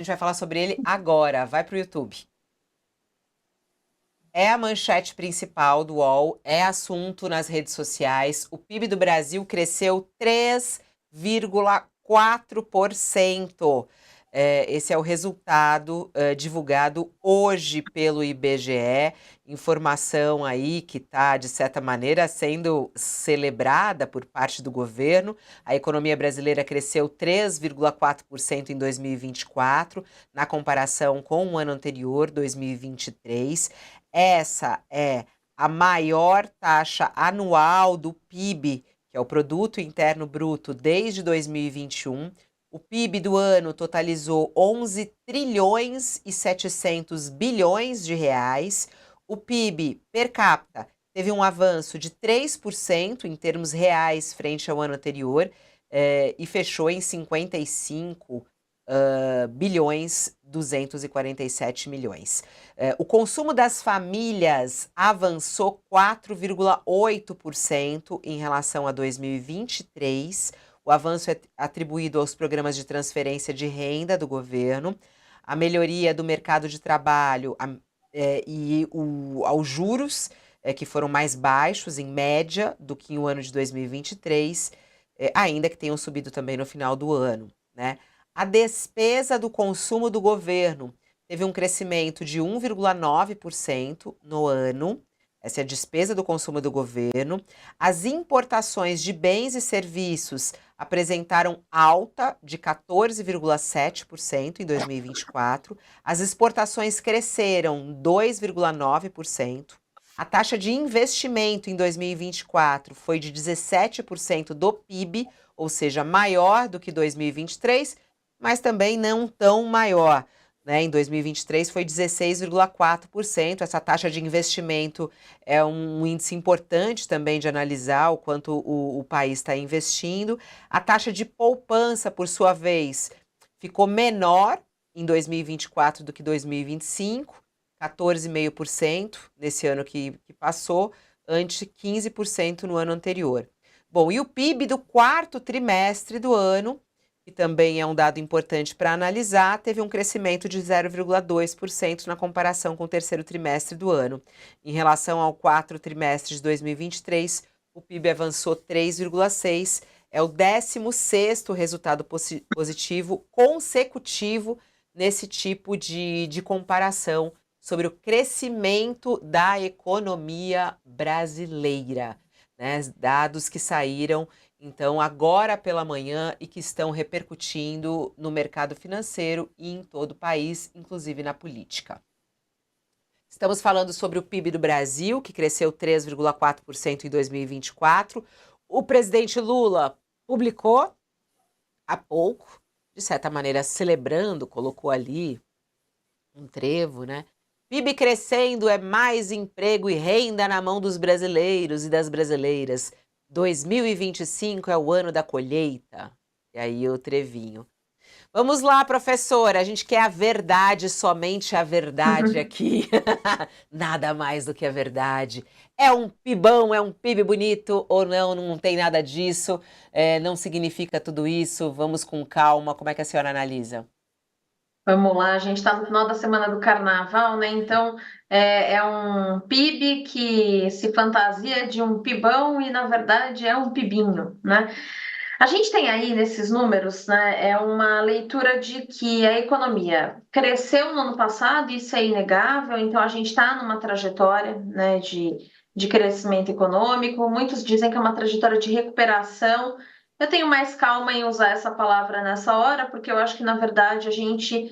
A gente vai falar sobre ele agora. Vai para o YouTube. É a manchete principal do UOL, é assunto nas redes sociais. O PIB do Brasil cresceu 3,4%. Esse é o resultado divulgado hoje pelo IBGE, informação aí que está, de certa maneira, sendo celebrada por parte do governo. A economia brasileira cresceu 3,4% em 2024, na comparação com o ano anterior, 2023. Essa é a maior taxa anual do PIB, que é o Produto Interno Bruto, desde 2021. O PIB do ano totalizou 11 trilhões e 700 bilhões de reais. O PIB per capita teve um avanço de 3% em termos reais frente ao ano anterior e fechou em 55 bilhões 247 milhões. O consumo das famílias avançou 4,8% em relação a 2023. O avanço é atribuído aos programas de transferência de renda do governo, a melhoria do mercado de trabalho aos juros, que foram mais baixos, em média, do que o ano de 2023, ainda que tenham subido também no final do ano, né? A despesa do consumo do governo teve um crescimento de 1,9% no ano. Essa é a despesa do consumo do governo. As importações de bens e serviços apresentaram alta de 14,7% em 2024. As exportações cresceram 2,9%. A taxa de investimento em 2024 foi de 17% do PIB, ou seja, maior do que 2023, mas também não tão maior, né? Em 2023 foi 16,4%. Essa taxa de investimento é um índice importante também de analisar o quanto o país está investindo. A taxa de poupança, por sua vez, ficou menor em 2024 do que 2025, 14,5% nesse ano que passou, ante 15% no ano anterior. Bom, e o PIB do quarto trimestre do ano, que também é um dado importante para analisar, teve um crescimento de 0,2% na comparação com o terceiro trimestre do ano. Em relação ao quarto trimestre de 2023, o PIB avançou 3,6%, é o 16º resultado positivo consecutivo nesse tipo de comparação sobre o crescimento da economia brasileira, né? Dados que saíram então agora pela manhã e que estão repercutindo no mercado financeiro e em todo o país, inclusive na política. Estamos falando sobre o PIB do Brasil, que cresceu 3,4% em 2024. O presidente Lula publicou há pouco, de certa maneira celebrando, colocou ali um trevo, né? PIB crescendo é mais emprego e renda na mão dos brasileiros e das brasileiras. 2025 é o ano da colheita. E aí o trevinho. Vamos lá, professora. A gente quer a verdade, somente a verdade aqui. Nada mais do que a verdade. É um PIBão, é um PIB bonito ou não? Não tem nada disso. Não significa tudo isso. Vamos com calma. Como é que a senhora analisa? Vamos lá, a gente está no final da semana do carnaval, né? Então é um PIB que se fantasia de um pibão e, na verdade, é um pibinho, né? A gente tem aí nesses números, né? É uma leitura de que a economia cresceu no ano passado, isso é inegável, então a gente está numa trajetória, né, de crescimento econômico. Muitos dizem que é uma trajetória de recuperação. Eu tenho mais calma em usar essa palavra nessa hora, porque eu acho que, na verdade, a gente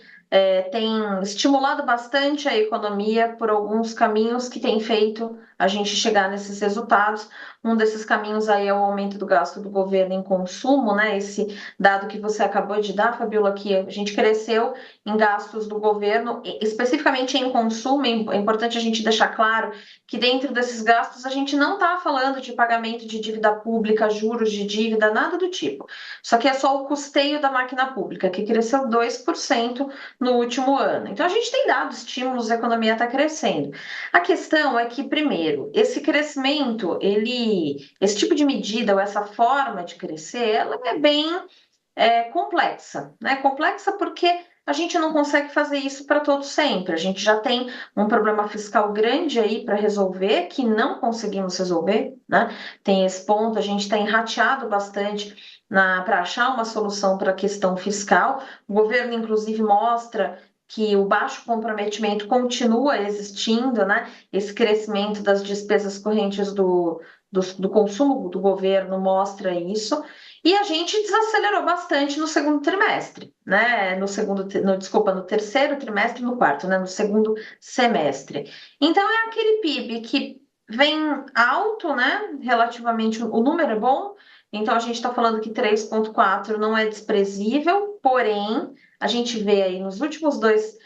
tem estimulado bastante a economia por alguns caminhos que têm feito a gente chegar nesses resultados. Um desses caminhos aí é o aumento do gasto do governo em consumo, né? Esse dado que você acabou de dar, Fabiola, que a gente cresceu em gastos do governo, especificamente em consumo. É importante a gente deixar claro que dentro desses gastos a gente não está falando de pagamento de dívida pública, juros de dívida, nada do tipo. Só que é só o custeio da máquina pública, que cresceu 2% no último ano. Então a gente tem dado estímulos, a economia está crescendo. A questão é que, primeiro, esse crescimento, esse tipo de medida ou essa forma de crescer, ela é bem complexa, né? Complexa porque a gente não consegue fazer isso para todo sempre. A gente já tem um problema fiscal grande aí para resolver, que não conseguimos resolver, né? Tem esse ponto, a gente tem rateado bastante para achar uma solução para a questão fiscal. O governo, inclusive, mostra que o baixo comprometimento continua existindo, né? Esse crescimento das despesas correntes do consumo do governo mostra isso. E a gente desacelerou bastante no segundo trimestre, né? No terceiro trimestre e no quarto, né? No segundo semestre. Então é aquele PIB que vem alto, né? Relativamente, o número é bom. Então a gente está falando que 3,4 não é desprezível, porém a gente vê aí nos últimos dois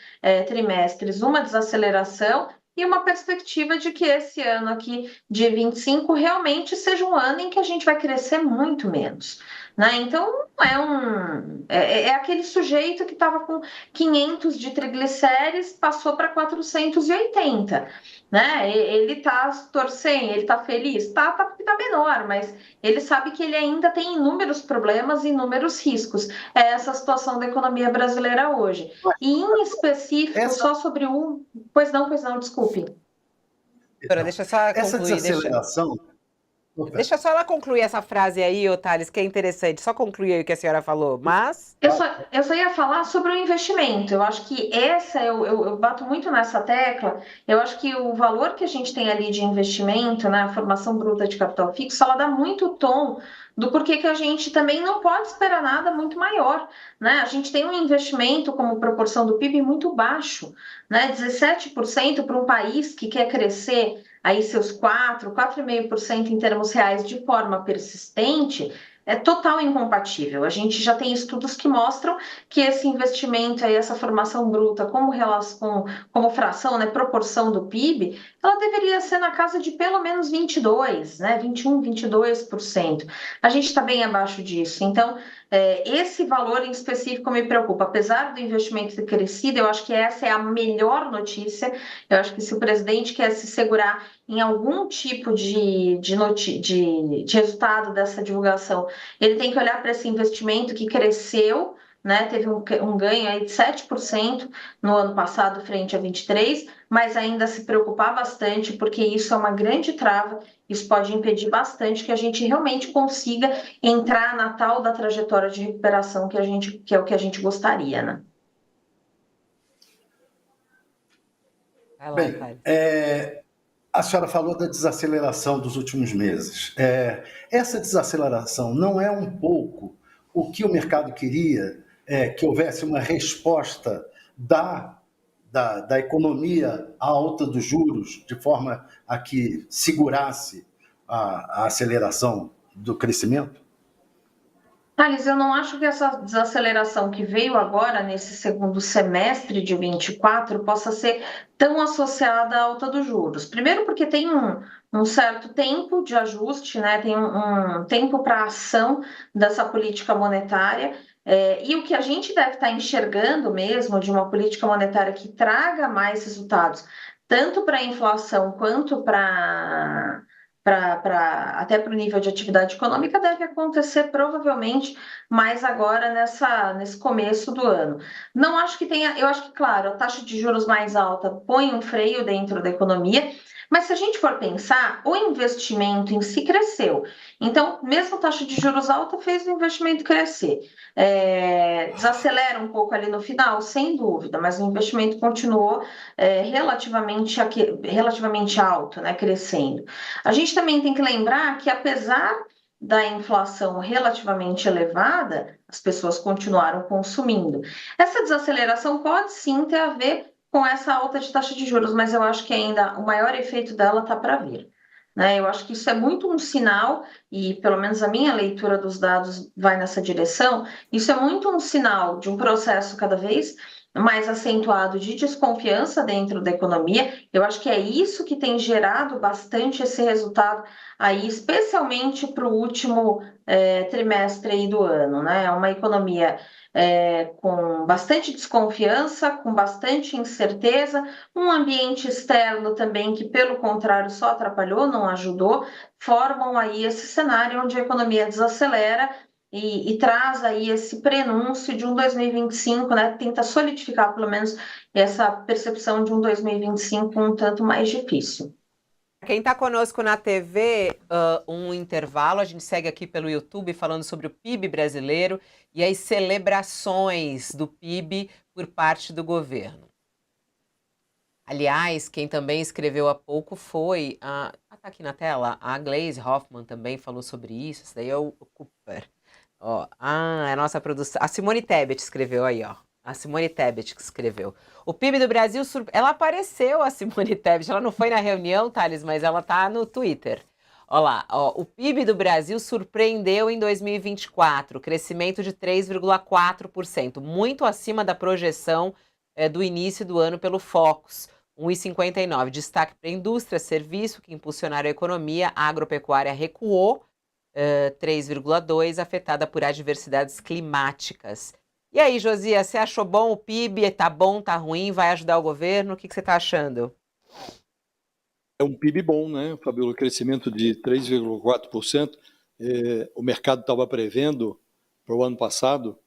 trimestres uma desaceleração e uma perspectiva de que esse ano aqui de 25 realmente seja um ano em que a gente vai crescer muito menos, né? Então é aquele sujeito que estava com 500 de triglicérides, passou para 480, né? Ele está torcendo, ele está feliz, tá menor, mas ele sabe que ele ainda tem inúmeros problemas e inúmeros riscos. É essa situação da economia brasileira hoje. E em específico, Essa, só sobre um. Pois não, desculpe. Doutora, então, deixa eu só essa concluir, desaceleração. Opa, deixa só ela concluir essa frase aí, ô Thales, que é interessante. Só concluir aí o que a senhora falou. Mas, Eu só ia falar sobre o investimento. Eu acho que eu bato muito nessa tecla. Eu acho que o valor que a gente tem ali de investimento, né, a formação bruta de capital fixo, ela dá muito tom do porquê que a gente também não pode esperar nada muito maior, né? A gente tem um investimento como proporção do PIB muito baixo, né? 17% para um país que quer crescer aí seus 4,5% em termos reais de forma persistente, é total incompatível. A gente já tem estudos que mostram que esse investimento aí, essa formação bruta, como fração, né, proporção do PIB, ela deveria ser na casa de pelo menos 22, né, 21, 22%. A gente está bem abaixo disso. Então, esse valor em específico me preocupa. Apesar do investimento ter crescido, eu acho que essa é a melhor notícia. Eu acho que se o presidente quer se segurar em algum tipo de resultado dessa divulgação, ele tem que olhar para esse investimento que cresceu, né? Teve um ganho aí de 7% no ano passado frente a 23, mas ainda se preocupar bastante, porque isso é uma grande trava, isso pode impedir bastante que a gente realmente consiga entrar na tal da trajetória de recuperação que é o que a gente gostaria, né? vai lá, bem, Thales. a senhora falou da desaceleração dos últimos meses. Essa desaceleração não é um pouco o que o mercado queria, que houvesse uma resposta da economia à alta dos juros, de forma a que segurasse a aceleração do crescimento? Thales, eu não acho que essa desaceleração que veio agora nesse segundo semestre de 24 possa ser tão associada à alta dos juros. Primeiro, porque tem um certo tempo de ajuste, né? Tem um tempo para ação dessa política monetária. E o que a gente deve estar enxergando mesmo de uma política monetária que traga mais resultados, tanto para a inflação quanto até para o nível de atividade econômica, deve acontecer provavelmente mais agora nesse começo do ano. Não acho que tenha, eu acho que, claro, a taxa de juros mais alta põe um freio dentro da economia, mas se a gente for pensar, o investimento em si cresceu. Então, mesmo a taxa de juros alta fez o investimento crescer. Desacelera um pouco ali no final, sem dúvida, mas o investimento continuou relativamente alto, né, crescendo. A gente também tem que lembrar que, apesar da inflação relativamente elevada, as pessoas continuaram consumindo. Essa desaceleração pode sim ter a ver com essa alta de taxa de juros, mas eu acho que ainda o maior efeito dela está para vir. Né? Eu acho que isso é muito um sinal, e pelo menos a minha leitura dos dados vai nessa direção, isso é muito um sinal de um processo cada vez mais acentuado de desconfiança dentro da economia. Eu acho que é isso que tem gerado bastante esse resultado aí, especialmente para o último trimestre aí do ano, né? É uma economia com bastante desconfiança, com bastante incerteza, um ambiente externo também que, pelo contrário, só atrapalhou, não ajudou, formam aí esse cenário onde a economia desacelera e traz aí esse prenúncio de um 2025, né? Tenta solidificar pelo menos essa percepção de um 2025 um tanto mais difícil. Quem está conosco na TV, um intervalo, a gente segue aqui pelo YouTube falando sobre o PIB brasileiro e as celebrações do PIB por parte do governo. Aliás, quem também escreveu há pouco foi, tá aqui na tela, a Glaze Hoffman também falou sobre isso, isso daí é o Cooper. Ó, a nossa produção, a Simone Tebet escreveu aí, ó. A Simone Tebet que escreveu. O PIB do Brasil, ela apareceu, a Simone Tebet, ela não foi na reunião, Thales, mas ela tá no Twitter. Olha lá, ó, o PIB do Brasil surpreendeu em 2024, crescimento de 3,4%, muito acima da projeção do início do ano pelo Focus, 1,59. Destaque para a indústria, serviço, que impulsionaram a economia, a agropecuária recuou, 3,2, afetada por adversidades climáticas. E aí, Josias, você achou bom o PIB? Tá bom, tá ruim? Vai ajudar o governo? O que você está achando? É um PIB bom, né, Fabiola? Crescimento de 3,4%. O mercado estava prevendo para o ano passado,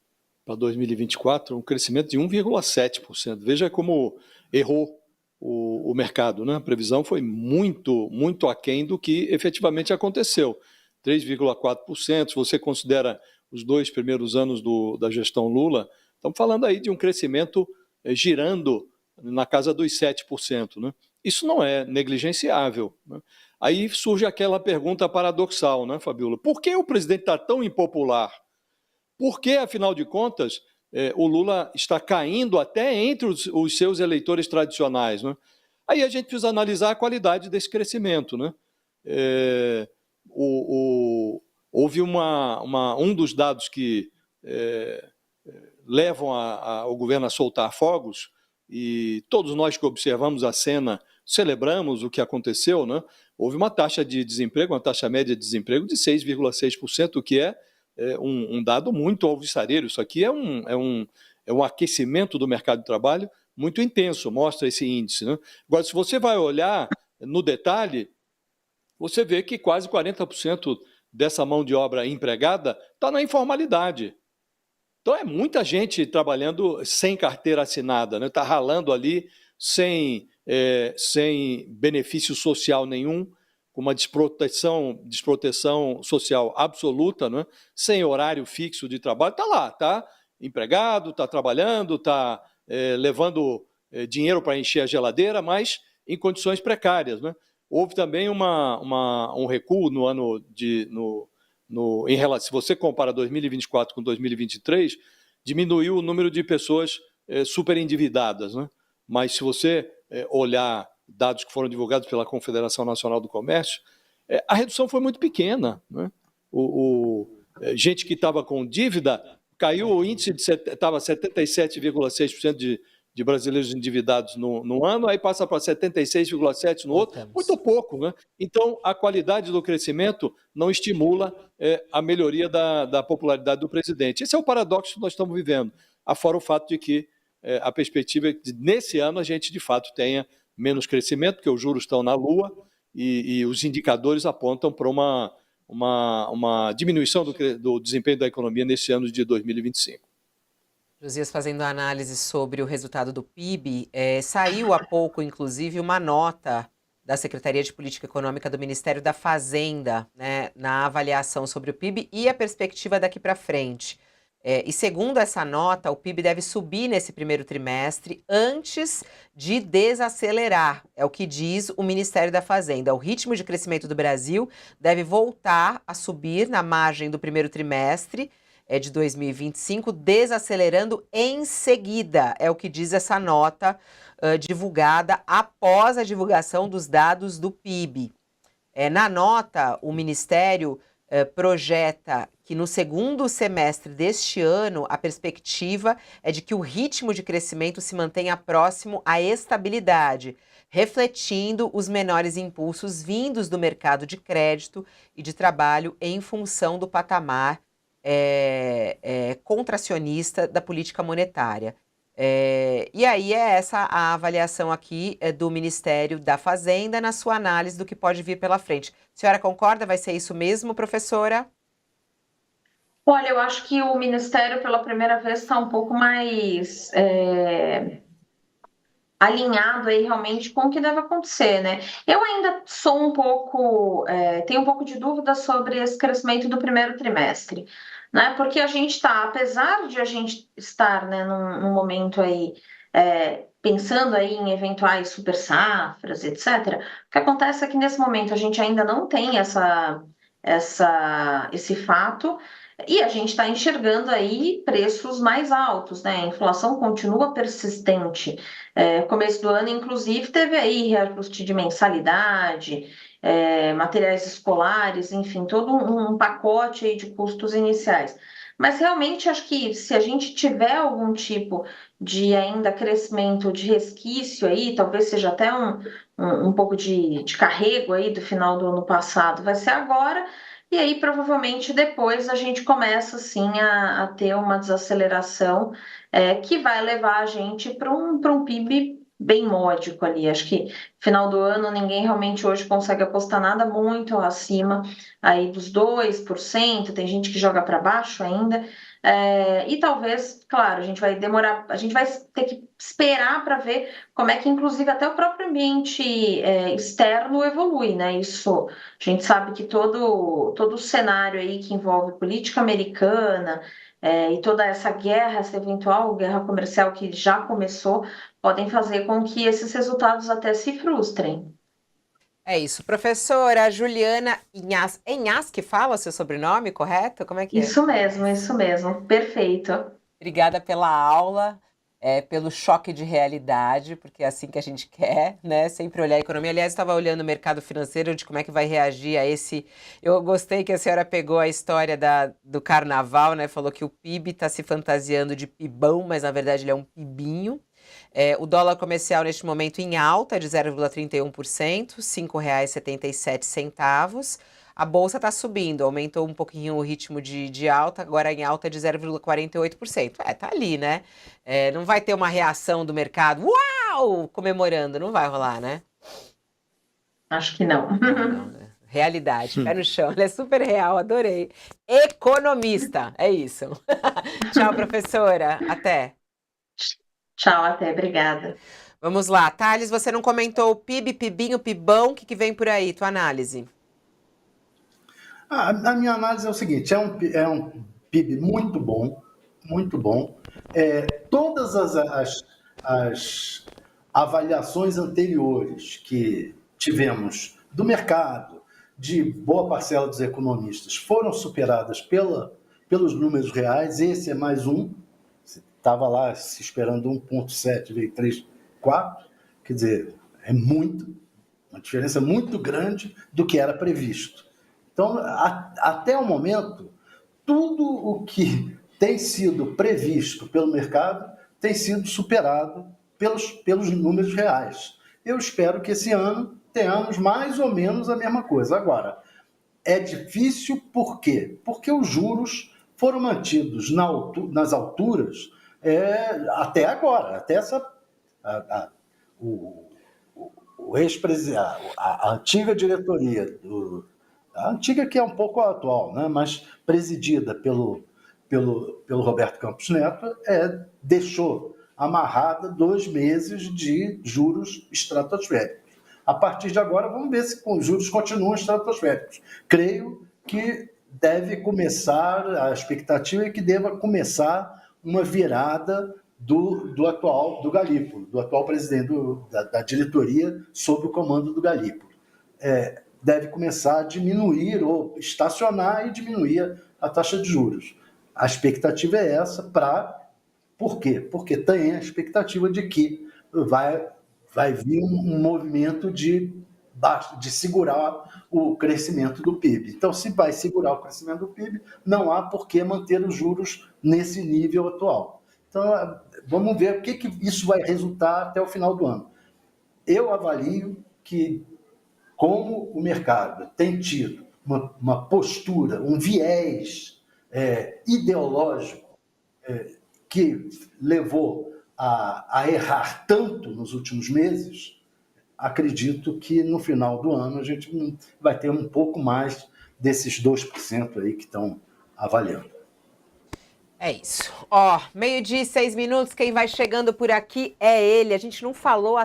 para 2024, um crescimento de 1,7%. Veja como errou o mercado, né? A previsão foi muito, muito aquém do que efetivamente aconteceu. 3,4%, se você considera os 2 primeiros anos da gestão Lula, estamos falando aí de um crescimento girando na casa dos 7%, né? Isso não é negligenciável, né? Aí surge aquela pergunta paradoxal, né, Fabiola? Por que o presidente está tão impopular? Por que, afinal de contas, o Lula está caindo até entre os seus eleitores tradicionais, né? Aí a gente precisa analisar a qualidade desse crescimento, né? Houve um dos dados que levam o governo a soltar fogos, e todos nós que observamos a cena celebramos o que aconteceu, né? Houve uma taxa de desemprego, uma taxa média de desemprego de 6,6%, o que é um dado muito alvissareiro. Isso aqui é um aquecimento do mercado de trabalho muito intenso, mostra esse índice, né? Agora, se você vai olhar no detalhe, você vê que quase 40% dessa mão de obra empregada está na informalidade. Então, é muita gente trabalhando sem carteira assinada, né? Está ralando ali sem benefício social nenhum, com uma desproteção social absoluta, né? Sem horário fixo de trabalho. Está lá, está empregado, está trabalhando, está levando dinheiro para encher a geladeira, mas em condições precárias, né? Houve também um recuo no ano em relação, se você compara 2024 com 2023, diminuiu o número de pessoas superendividadas, né? Mas se você olhar dados que foram divulgados pela Confederação Nacional do Comércio, a redução foi muito pequena, né? Gente que estava com dívida, caiu o índice, estava 77,6% de brasileiros endividados no ano, aí passa para 76,7% no outro, muito pouco, né? Então, a qualidade do crescimento não estimula a melhoria da popularidade do presidente. Esse é o paradoxo que nós estamos vivendo, afora o fato de que a perspectiva é que nesse ano a gente, de fato, tenha menos crescimento, porque os juros estão na lua e os indicadores apontam para uma diminuição do desempenho da economia nesse ano de 2025. Josias, fazendo análise sobre o resultado do PIB, saiu há pouco, inclusive, uma nota da Secretaria de Política Econômica do Ministério da Fazenda, né, na avaliação sobre o PIB e a perspectiva daqui para frente. E segundo essa nota, o PIB deve subir nesse primeiro trimestre antes de desacelerar, é o que diz o Ministério da Fazenda. O ritmo de crescimento do Brasil deve voltar a subir na margem do primeiro trimestre de 2025, desacelerando em seguida, é o que diz essa nota divulgada após a divulgação dos dados do PIB. Na nota, o Ministério projeta que no segundo semestre deste ano, a perspectiva é de que o ritmo de crescimento se mantenha próximo à estabilidade, refletindo os menores impulsos vindos do mercado de crédito e de trabalho em função do patamar contracionista da política monetária. E aí essa a avaliação aqui do Ministério da Fazenda na sua análise do que pode vir pela frente. A senhora concorda? Vai ser isso mesmo, professora? Olha, eu acho que o Ministério, pela primeira vez, está um pouco mais alinhado aí realmente com o que deve acontecer, né? Eu ainda sou um pouco, tenho um pouco de dúvida sobre esse crescimento do primeiro trimestre, né? Porque a gente está, apesar de a gente estar, né, num momento aí, pensando aí em eventuais super safras, etc., o que acontece é que nesse momento a gente ainda não tem esse fato, e a gente está enxergando aí preços mais altos, né? A inflação continua persistente. Começo do ano, inclusive, teve aí reajuste de mensalidade, materiais escolares, enfim, todo um pacote aí de custos iniciais. Mas realmente acho que se a gente tiver algum tipo de ainda crescimento de resquício aí, talvez seja até um pouco de carrego aí do final do ano passado, vai ser agora. E aí, provavelmente, depois a gente começa, sim, a ter uma desaceleração que vai levar a gente para um PIB bem módico ali. Acho que final do ano ninguém realmente hoje consegue apostar nada muito acima aí dos 2%, tem gente que joga para baixo ainda. E talvez, claro, a gente vai demorar, a gente vai ter que esperar para ver como é que, inclusive, até o próprio ambiente externo evolui, né? Isso, a gente sabe que todo o cenário aí que envolve política americana, e toda essa guerra, essa eventual guerra comercial que já começou, podem fazer com que esses resultados até se frustrem. É isso. Professora Juliana Inhas, é Inhas que fala o seu sobrenome, correto? Como é que é? Isso mesmo, perfeito. Obrigada pela aula, pelo choque de realidade, porque é assim que a gente quer, né? Sempre olhar a economia. Aliás, estava olhando o mercado financeiro de como é que vai reagir a esse. Eu gostei que a senhora pegou a história do carnaval, né? Falou que o PIB está se fantasiando de pibão, mas na verdade ele é um pibinho. O dólar comercial neste momento em alta de 0,31%, R$ 5,77. A bolsa está subindo, aumentou um pouquinho o ritmo de alta, agora em alta de 0,48%. Tá ali, né? Não vai ter uma reação do mercado, uau, comemorando, não vai rolar, né? Acho que não. Não, né? Realidade, pé no chão, ela é super real, adorei. Economista, é isso. Tchau, professora, até. Tchau, até, obrigada. Vamos lá, Thales, você não comentou o PIB, PIBinho, PIBão, o que vem por aí, tua análise? A minha análise é o seguinte: é um PIB muito bom, muito bom. Todas as avaliações anteriores que tivemos do mercado, de boa parcela dos economistas, foram superadas pelos números reais. Esse é mais um. Estava lá se esperando 1,7, veio 3,4. Quer dizer, é uma diferença muito grande do que era previsto. Então, até o momento, tudo o que tem sido previsto pelo mercado tem sido superado pelos números reais. Eu espero que esse ano tenhamos mais ou menos a mesma coisa. Agora, é difícil por quê? Porque os juros foram mantidos nas alturas até agora, até o, o ex-presidente, a antiga diretoria, a antiga que é um pouco atual, né, mas presidida pelo Roberto Campos Neto, deixou amarrada 2 meses de juros estratosféricos. A partir de agora, vamos ver se os juros continuam estratosféricos. Creio que deve começar, a expectativa é que deva começar uma virada do atual presidente da diretoria sob o comando do Galípolo. Deve começar a diminuir ou estacionar e diminuir a taxa de juros. A expectativa é essa por quê? Porque tem a expectativa de que vai vir um movimento de segurar o crescimento do PIB. Então, se vai segurar o crescimento do PIB, não há por que manter os juros nesse nível atual. Então, vamos ver o que isso vai resultar até o final do ano. Eu avalio que, como o mercado tem tido uma postura, um viés ideológico que levou a errar tanto nos últimos meses, acredito que no final do ano a gente vai ter um pouco mais desses 2% aí que estão avaliando. É isso. Ó, 12:06, quem vai chegando por aqui é ele. A gente não falou